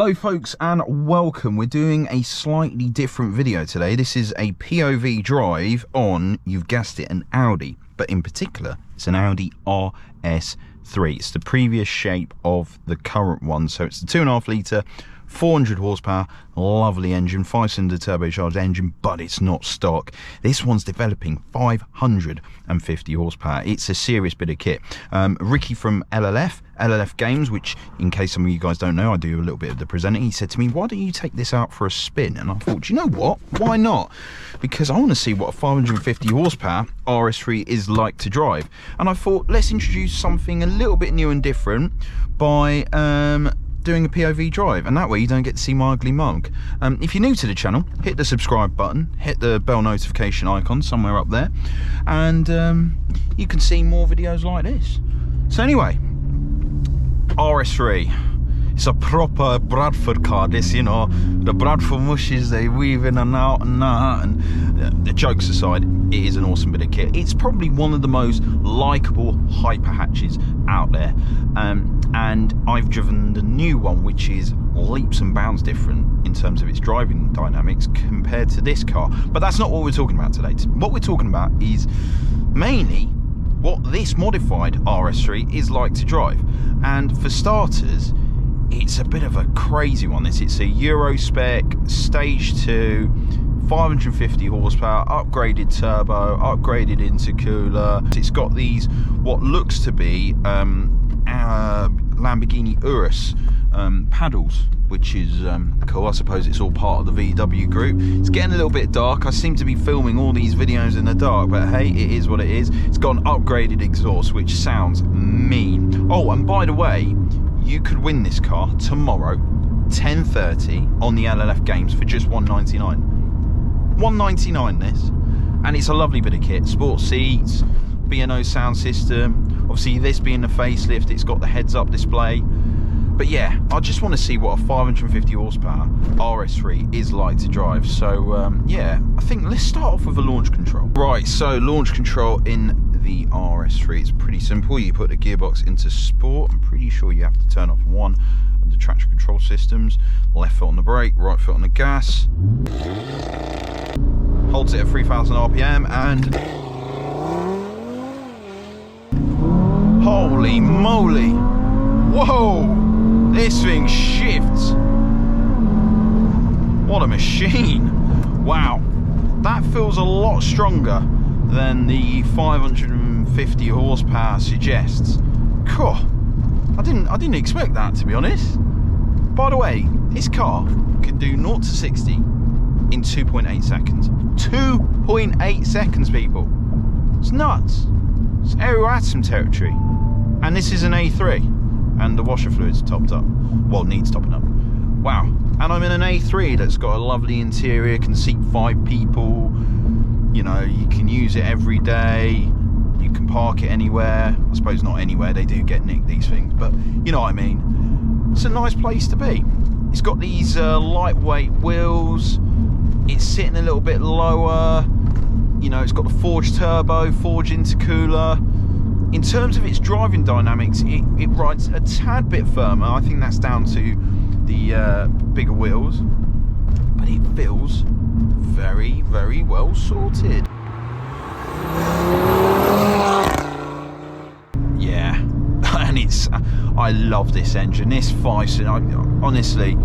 Hello folks and welcome. We're doing a slightly different video today. This is a POV drive on, you've guessed it, an Audi, but in particular it's an Audi RS3. It's the previous shape of the current one, so it's the 2.5 litre 400 horsepower, lovely engine, 5-cylinder turbocharged engine, but it's not stock. This one's developing 550 horsepower. It's a serious bit of kit. Ricky from LLF Games, which in case some of you guys don't know, I do a little bit of the presenting. He said to me, why don't you take this out for a spin? And I thought, you know what, why not? Because I want to see what a 550 horsepower RS3 is like to drive. And I thought, let's introduce something a little bit new and different by doing a POV drive, and that way you don't get to see my ugly mug. If you're new to the channel, hit the subscribe button, hit the bell notification icon somewhere up there, and you can see more videos like this. So anyway, RS3. It's a proper Bradford car, this, you know, the Bradford mushes, they weave in and out and that, and the jokes aside, it is an awesome bit of kit. It's probably one of the most likeable hyper hatches out there, and I've driven the new one, which is leaps and bounds different in terms of its driving dynamics compared to this car. But that's not what we're talking about today. What we're talking about is mainly what this modified RS3 is like to drive. And for starters, it's a bit of a crazy one. It's a Eurospec Stage 2, 550 horsepower, upgraded turbo, upgraded intercooler. It's got these, what looks to be Lamborghini Urus paddles, which is cool. I suppose it's all part of the VW group. It's getting a little bit dark. I seem to be filming all these videos in the dark, but hey, it is what it is. It's got an upgraded exhaust, which sounds mean. Oh, and by the way, you could win this car tomorrow, 10:30 on the LLF Games for just $199. $199 this, and it's a lovely bit of kit. Sport seats, B&O sound system. Obviously, this being the facelift, it's got the heads-up display. But yeah, I just want to see what a 550 horsepower RS3 is like to drive. So yeah, I think let's start off with a launch control. Right, so launch control in the RS3 is pretty simple. You put the gearbox into sport. I'm pretty sure you have to turn off one of the traction control systems. Left foot on the brake, right foot on the gas. Holds it at 3,000 RPM and holy moly! Whoa! This thing shifts. What a machine! Wow, that feels a lot stronger than the 550 horsepower suggests. Cool. I didn't expect that, to be honest. By the way, this car can do 0 to 60 in 2.8 seconds. 2.8 seconds, people. It's nuts. It's aeroatom territory. And this is an A3, and the washer fluid's topped up. Well, needs topping up. Wow. And I'm in an A3 that's got a lovely interior, can seat 5 people. You know, you can use it every day. You can park it anywhere. I suppose not anywhere, they do get nicked, these things, but you know what I mean. It's a nice place to be. It's got these lightweight wheels. It's sitting a little bit lower. You know, it's got the forged turbo, forged intercooler. In terms of its driving dynamics, it rides a tad bit firmer. I think that's down to the bigger wheels, but it feels very, very well sorted. Yeah, and it's, I love this engine. This 5-cylinder, honestly,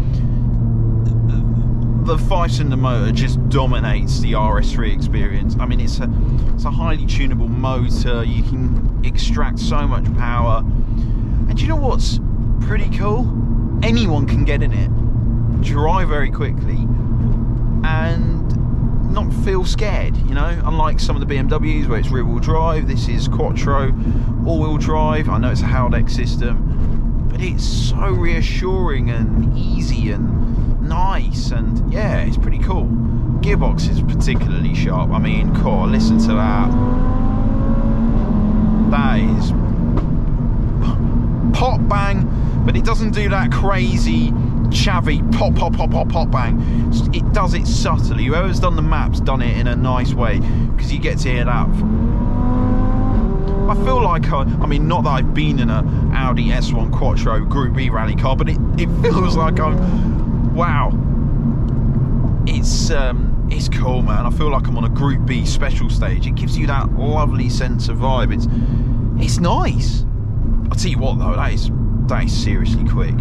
the 5-cylinder motor just dominates the RS3 experience. I mean, it's a highly tunable motor. You can extract so much power, and you know what's pretty cool? Anyone can get in it, drive very quickly, and not feel scared, you know, unlike some of the BMWs where it's rear-wheel drive. This is Quattro all-wheel drive. I know it's a Haldex system, but it's so reassuring and easy and nice, and yeah, it's pretty cool. Gearbox is particularly sharp. I mean, cool, listen to that. That is pop bang, but it doesn't do that crazy chavvy pop pop pop pop pop bang. It does it subtly. Whoever's done the map's done it in a nice way, because you get to hear that I feel like, I mean, not that I've been in a Audi S1 Quattro Group B rally car, but it feels like wow. It's cool, man. I feel like I'm on a Group B special stage. It gives you that lovely sense of vibe. It's nice. I'll tell you what though, that is seriously quick.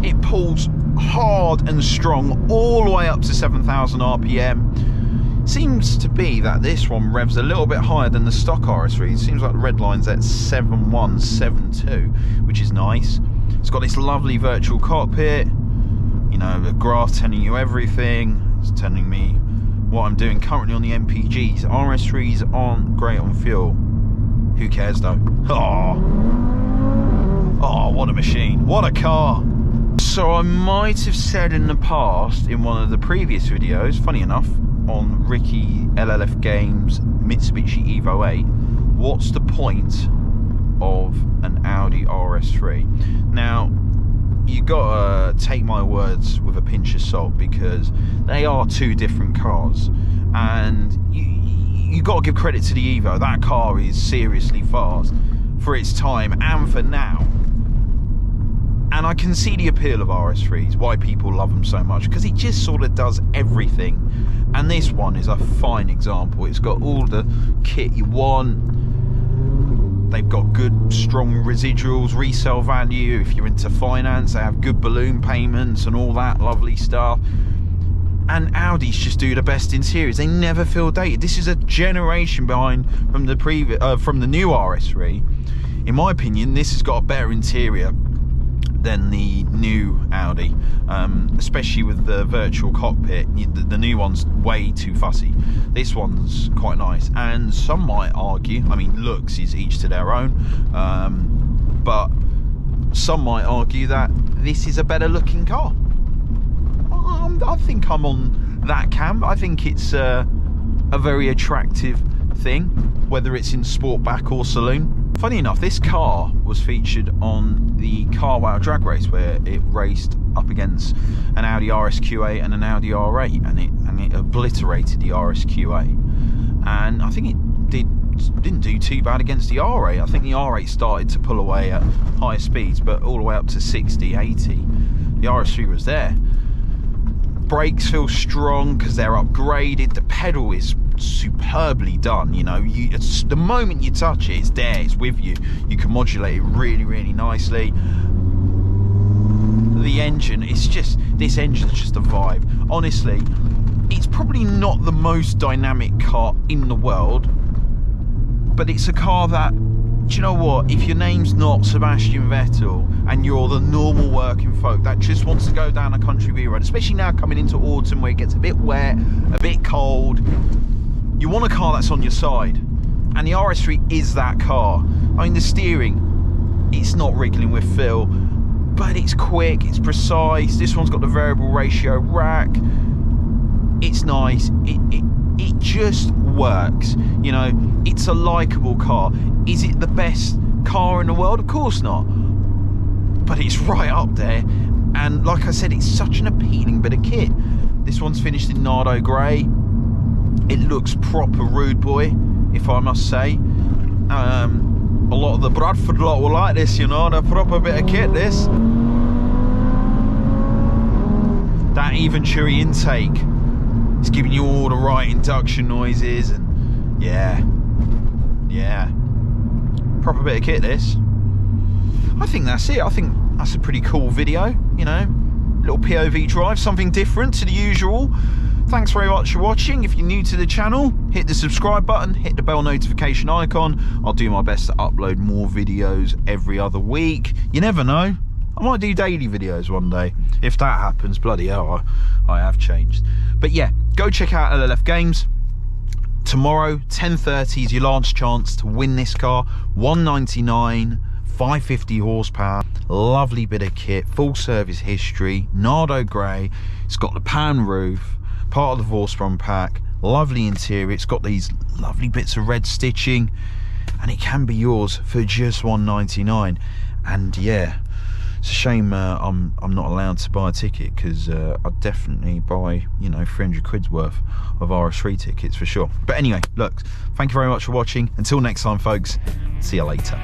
It pulls hard and strong all the way up to 7,000 RPM. Seems to be that this one revs a little bit higher than the stock RS3. It seems like the red line's at 7.172, which is nice. It's got this lovely virtual cockpit, you know, a graph telling you everything. It's telling me what I'm doing currently on the MPGs. RS3s aren't great on fuel. Who cares though? Oh, what a machine, what a car. So I might have said in the past, in one of the previous videos, funny enough, on Ricky LLF Games Mitsubishi Evo 8, what's the point of an Audi RS3? Now, you gotta take my words with a pinch of salt, because they are two different cars, and you gotta give credit to the Evo. That car is seriously fast for its time and for now. And I can see the appeal of RS3s, why people love them so much, because it just sort of does everything. And this one is a fine example. It's got all the kit you want. They've got good, strong residuals, resale value. If you're into finance, they have good balloon payments and all that lovely stuff. And Audis just do the best interiors. They never feel dated. This is a generation behind from the new RS3. In my opinion, this has got a better interior than the new Audi, especially with the virtual cockpit. The new one's way too fussy. This one's quite nice, and some might argue, I mean, looks is each to their own, but some might argue that this is a better looking car. I think I'm on that camp. I think it's a very attractive thing, whether it's in Sportback or saloon. Funny enough, this car was featured on the Carwow drag race, where it raced up against an Audi RSQ8 and an Audi R8, and it obliterated the RSQ8. And I think it didn't do too bad against the R8. I think the R8 started to pull away at higher speeds, but all the way up to 60, 80, the RS3 was there. Brakes feel strong because they're upgraded. The pedal is superbly done, you know. It's the moment you touch it, it's there, it's with you. You can modulate it really, really nicely. The engine, this engine's just a vibe. Honestly, it's probably not the most dynamic car in the world, but it's a car that, do you know what, if your name's not Sebastian Vettel and you're the normal working folk that just wants to go down a country B road, especially now coming into autumn where it gets a bit wet, a bit cold, you want a car that's on your side, and the RS3 is that car. I mean, the steering, it's not wriggling with feel, but it's quick, it's precise. This one's got the variable ratio rack. It's nice. It just works. You know, it's a likeable car. Is it the best car in the world? Of course not. But it's right up there. And like I said, it's such an appealing bit of kit. This one's finished in Nardo Grey. It looks proper rude boy, if I must say. A lot of the Bradford lot will like this, you know, the proper bit of kit, this. That Eventuri intake, it's giving you all the right induction noises, and yeah, proper bit of kit, this. I think that's it. I think that's a pretty cool video, you know, little POV drive, something different to the usual. Thanks very much for watching. If you're new to the channel, hit the subscribe button, hit the bell notification icon. I'll do my best to upload more videos every other week. You never know, I might do daily videos one day. If that happens, bloody hell, I have changed. But yeah, go check out LLF Games. Tomorrow, 10:30 is your last chance to win this car. 199, 550 horsepower, lovely bit of kit, full service history, Nardo Grey. It's got the pan roof, part of the Vorsprung pack, lovely interior. It's got these lovely bits of red stitching, and it can be yours for just 199. And yeah, It's a shame I'm not allowed to buy a ticket, because I'd definitely buy, you know, 300 quid's worth of RS3 tickets for sure. But anyway, look, thank you very much for watching. Until next time, folks, see you later.